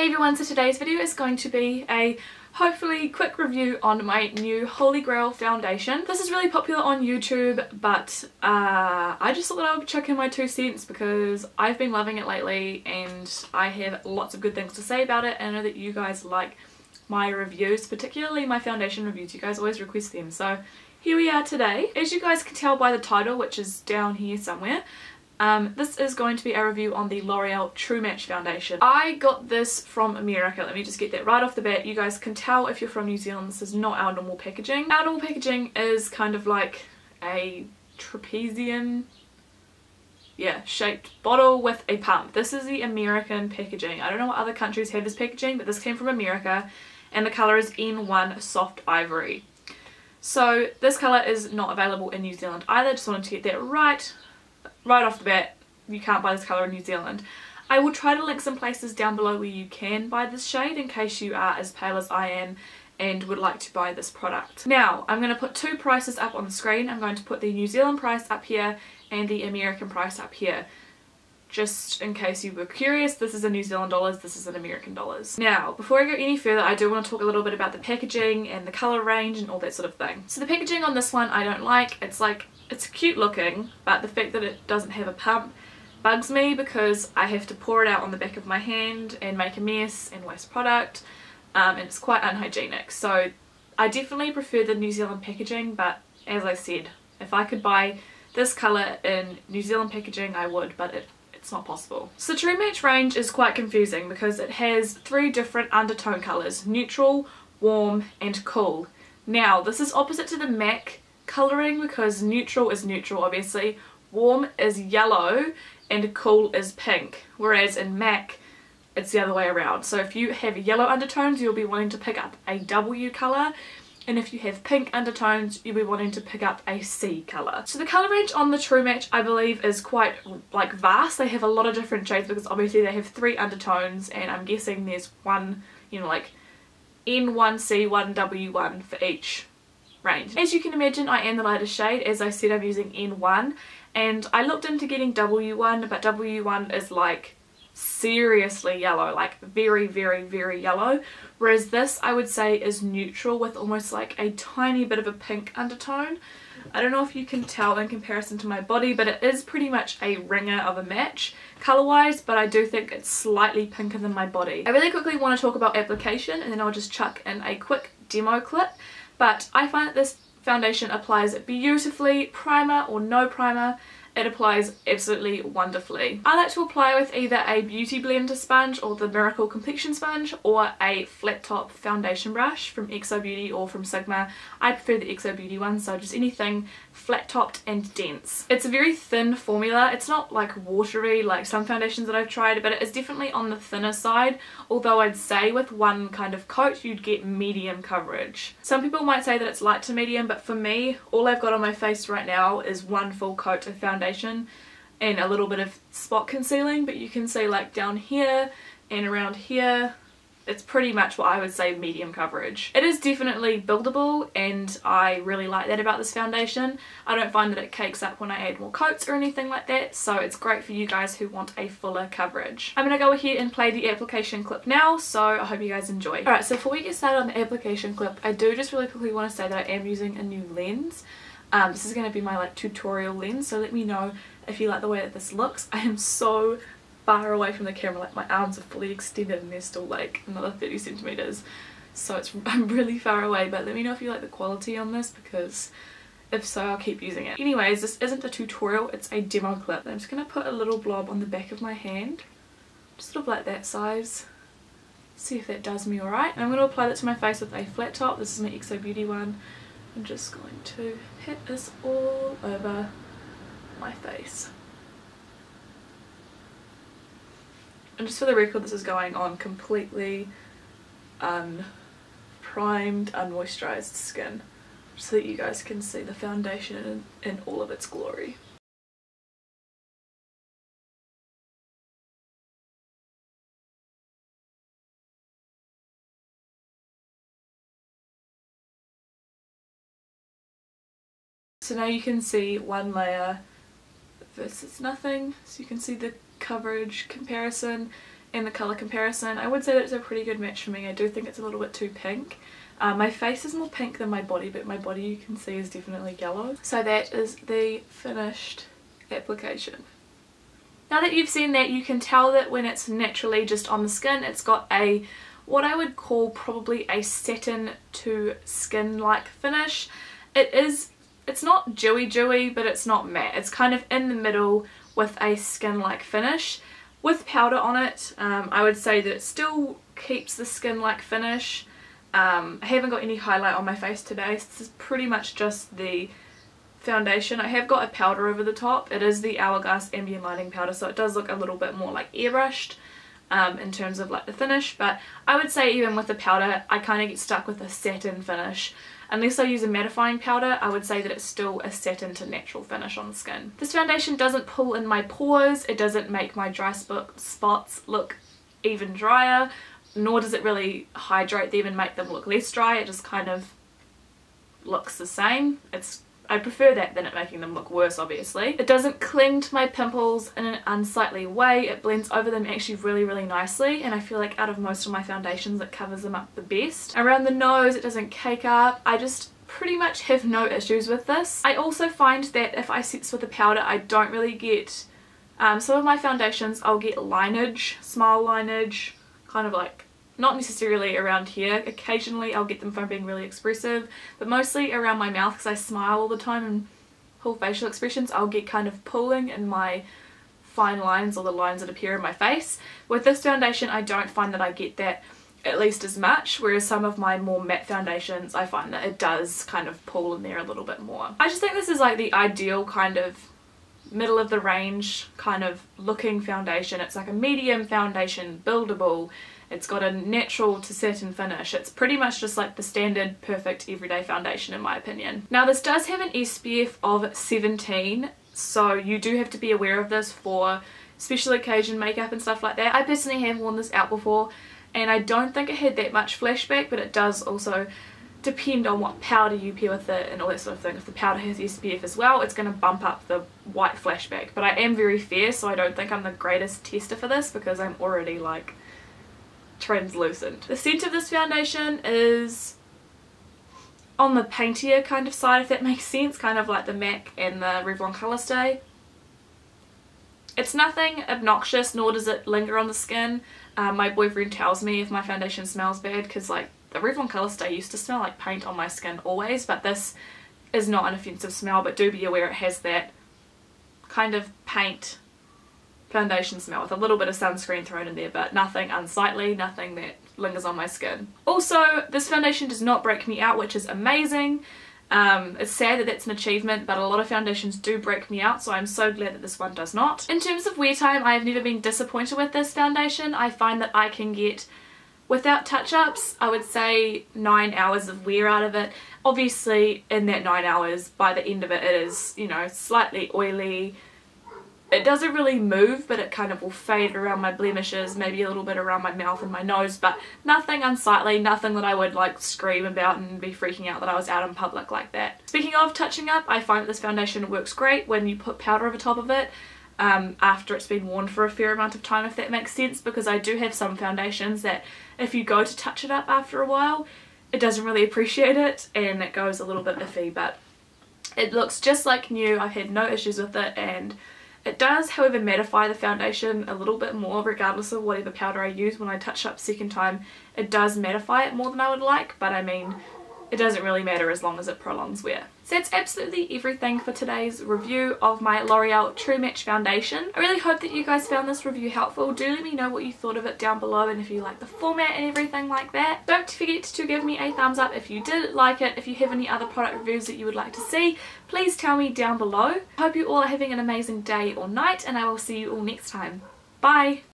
Hey everyone, so today's video is going to be a hopefully quick review on my new Holy Grail foundation. This is really popular on YouTube, but I just thought that I would chuck in my 2 cents because I've been loving it lately and I have lots of good things to say about it, and I know that you guys like my reviews, particularly my foundation reviews. You guys always request them, so here we are today. As you guys can tell by the title, which is down here somewhere, this is going to be a review on the L'Oreal True Match foundation. I got this from America. Let me just get that right off the bat. You guys can tell if you're from New Zealand, this is not our normal packaging. Our normal packaging is kind of like a trapezium, shaped bottle with a pump. This is the American packaging. I don't know what other countries have this packaging, but this came from America, and the colour is N1 Soft Ivory. So this colour is not available in New Zealand either. Just wanted to get that right off the bat. You can't buy this colour in New Zealand. I will try to link some places down below where you can buy this shade in case you are as pale as I am and would like to buy this product. Now I'm going to put 2 prices up on the screen. I'm going to put the New Zealand price up here and the American price up here. Just in case you were curious, this is in New Zealand dollars, this is in American dollars. Now, before I go any further, I do want to talk a little bit about the packaging and the colour range and all that sort of thing. So the packaging on this one I don't like. It's cute looking, but the fact that it doesn't have a pump bugs me because I have to pour it out on the back of my hand and make a mess and waste product, and it's quite unhygienic. So I definitely prefer the New Zealand packaging, but as I said, if I could buy this colour in New Zealand packaging I would, but it's not possible. So the True Match range is quite confusing because it has 3 different undertone colours: neutral, warm and cool. Now this is opposite to the MAC colouring because neutral is neutral obviously, warm is yellow and cool is pink, whereas in MAC it's the other way around. So if you have yellow undertones you'll be wanting to pick up a W colour, and if you have pink undertones you'll be wanting to pick up a C colour. So the colour range on the True Match I believe is quite vast. They have a lot of different shades because obviously they have 3 undertones, and I'm guessing there's one, like N1C, 1W1 for each range. As you can imagine, I am the lightest shade. As I said, I'm using N1, and I looked into getting W1, but W1 is like seriously yellow, like very very yellow, whereas this I would say is neutral with almost like a tiny bit of a pink undertone. I don't know if you can tell in comparison to my body, but it is pretty much a ringer of a match colour wise, but I do think it's slightly pinker than my body. I really quickly want to talk about application and then I'll just chuck in a quick demo clip. But I find that this foundation applies beautifully, primer or no primer. It applies absolutely wonderfully. I like to apply with either a Beauty Blender sponge or the Miracle Complexion sponge, or a flat top foundation brush from XOBeauty or from Sigma. I prefer the XOBeauty one, so just anything flat topped and dense. It's a very thin formula. It's not like watery like some foundations that I've tried, but it is definitely on the thinner side, although I'd say with one kind of coat you'd get medium coverage. Some people might say that it's light to medium, but for me all I've got on my face right now is one full coat of foundation and a little bit of spot concealing, but you can see like down here and around here it's pretty much what I would say medium coverage. It is definitely buildable and I really like that about this foundation. I don't find that it cakes up when I add more coats or anything like that, so it's great for you guys who want a fuller coverage. I'm going to go ahead and play the application clip now, so I hope you guys enjoy. Alright, so before we get started on the application clip, I do just really quickly want to say that I am using a new lens. This is going to be my tutorial lens, so let me know if you like the way that this looks. I am so far away from the camera, like my arms are fully extended and they're still like another 30 centimeters, so I'm really far away, but let me know if you like the quality on this, because if so I'll keep using it. Anyways, this isn't a tutorial, it's a demo clip. I'm just going to put a little blob on the back of my hand, just sort of like that size, see if that does me alright. I'm going to apply that to my face with a flat top. This is my XOBeauty one. I'm just going to hit this all over my face. And just for the record, this is going on completely unprimed, unmoisturised skin, so that you guys can see the foundation in all of its glory. So now you can see one layer versus nothing, so you can see the coverage comparison, and the colour comparison, I would say that it's a pretty good match for me. I do think it's a little bit too pink. My face is more pink than my body, but my body you can see is definitely yellow. So that is the finished application. Now that you've seen that, you can tell that when it's naturally just on the skin, it's got a what I would call probably a satin to skin like finish. It's not dewy, but it's not matte. It's kind of in the middle with a skin like finish. With powder on it, I would say that it still keeps the skin like finish. I haven't got any highlight on my face today, so this is pretty much just the foundation. I have got a powder over the top. It is the Hourglass Ambient Lighting powder, so it does look a little bit more like airbrushed in terms of like the finish, but I would say even with the powder I kind of get stuck with a satin finish. Unless I use a mattifying powder, I would say that it's still a satin to natural finish on the skin. This foundation doesn't pull in my pores, it doesn't make my dry spots look even drier, nor does it really hydrate them and make them look less dry. It just kind of looks the same. I prefer that than it making them look worse, obviously. It doesn't cling to my pimples in an unsightly way. It blends over them actually really nicely, and I feel like out of most of my foundations it covers them up the best. Around the nose it doesn't cake up. I just pretty much have no issues with this. I also find that if I set this with a powder I don't really get, some of my foundations I'll get lineage, smile lineage, kind of like not necessarily around here. Occasionally I'll get them from being really expressive, but mostly around my mouth because I smile all the time and pull facial expressions. I'll get kind of pulling in my fine lines or the lines that appear in my face. With this foundation I don't find that I get that at least as much, whereas some of my more matte foundations I find that it does kind of pull in there a little bit more. I just think this is like the ideal kind of middle of the range kind of looking foundation. It's like a medium foundation, buildable. It's got a natural to satin finish. It's pretty much just like the standard perfect everyday foundation in my opinion. Now this does have an SPF of 17, so you do have to be aware of this for special occasion makeup and stuff like that. I personally have worn this out before and I don't think it had that much flashback, but it does also depend on what powder you pair with it and all that sort of thing. If the powder has SPF as well, it's going to bump up the white flashback. But I am very fair, so I don't think I'm the greatest tester for this because I'm already like translucent. The scent of this foundation is on the paintier kind of side, if that makes sense, kind of like the MAC and the Revlon Colour Stay. It's nothing obnoxious, nor does it linger on the skin. My boyfriend tells me if my foundation smells bad because like the Revlon Colour Stay used to smell like paint on my skin always, but this is not an offensive smell, but do be aware it has that kind of paint foundation smell with a little bit of sunscreen thrown in there, but nothing unsightly, nothing that lingers on my skin. Also, this foundation does not break me out, which is amazing. It's sad that that's an achievement, but a lot of foundations do break me out, so I'm so glad that this one does not. In terms of wear time, I have never been disappointed with this foundation. I find that I can get, without touch-ups, I would say 9 hours of wear out of it. Obviously, in that 9 hours, by the end of it, it is, you know, slightly oily. It doesn't really move, but it kind of will fade around my blemishes, maybe a little bit around my mouth and my nose, but nothing unsightly, nothing that I would like scream about and be freaking out that I was out in public like that. Speaking of touching up, I find that this foundation works great when you put powder over top of it after it's been worn for a fair amount of time, if that makes sense, because I do have some foundations that if you go to touch it up after a while, it doesn't really appreciate it and it goes a little bit iffy, but it looks just like new. I've had no issues with it, and it does, however, mattify the foundation a little bit more regardless of whatever powder I use. When I touch up second time, it does mattify it more than I would like, but I mean, it doesn't really matter as long as it prolongs wear. So that's absolutely everything for today's review of my L'Oreal True Match foundation. I really hope that you guys found this review helpful. Do let me know what you thought of it down below and if you like the format and everything like that. Don't forget to give me a thumbs up if you did like it. If you have any other product reviews that you would like to see, please tell me down below. I hope you all are having an amazing day or night, and I will see you all next time. Bye!